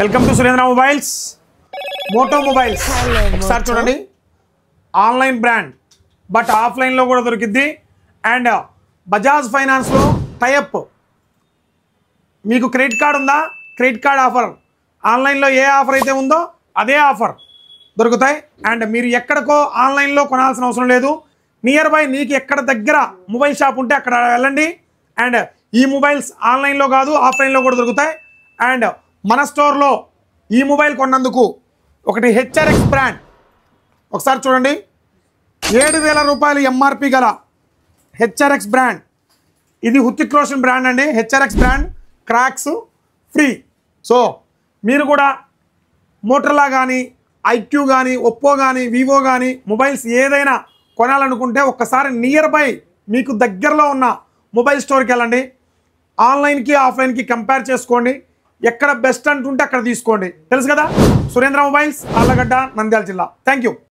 Welcome to Surendra mobiles. Moto mobiles ఒకసారి చూడండి. Online brand but ఆఫ్లైన్లో కూడా దొరికిద్ది. అండ్ బజాజ్ ఫైనాన్స్లో టైఅప్. మీకు క్రెడిట్ కార్డ్ ఉందా? క్రెడిట్ కార్డ్ ఆఫర్ ఆన్లైన్లో ఏ ఆఫర్ అయితే ఉందో అదే ఆఫర్ దొరుకుతాయి. అండ్ మీరు ఎక్కడికో ఆన్లైన్లో కొనాల్సిన అవసరం లేదు. నియర్ బై నీకు ఎక్కడ దగ్గర మొబైల్ షాప్ ఉంటే అక్కడ వెళ్ళండి. అండ్ ఈ మొబైల్స్ ఆన్లైన్లో కాదు ఆఫ్లైన్లో కూడా దొరుకుతాయి. అండ్ మన స్టోర్లో ఈ మొబైల్ కొన్నందుకు ఒకటి హెచ్ఆర్ఎక్స్ బ్రాండ్ ఒకసారి చూడండి. 7,000 రూపాయలు ఎంఆర్పి గల హెచ్ఆర్ఎక్స్ బ్రాండ్. ఇది హృతిక్ రోషన్ బ్రాండ్ అండి. HRX brand cracks free. So మీరు కూడా మోటరోలా కానీ ఐక్యూ కానీ ఒప్పో కానీ వివో కానీ మొబైల్స్ ఏదైనా కొనాలనుకుంటే ఒక్కసారి నియర్ బై మీకు దగ్గరలో ఉన్న మొబైల్ స్టోర్కి వెళ్ళండి. ఆన్లైన్కి ఆఫ్లైన్కి కంపేర్ చేసుకోండి. ఎక్కడ బెస్ట్ అంటుంటే అక్కడ తీసుకోండి. తెలుసు కదా. సురేంద్ర మొబైల్స్, ఆళ్ళగడ్డ, నంద్యాల జిల్లా. Thank you.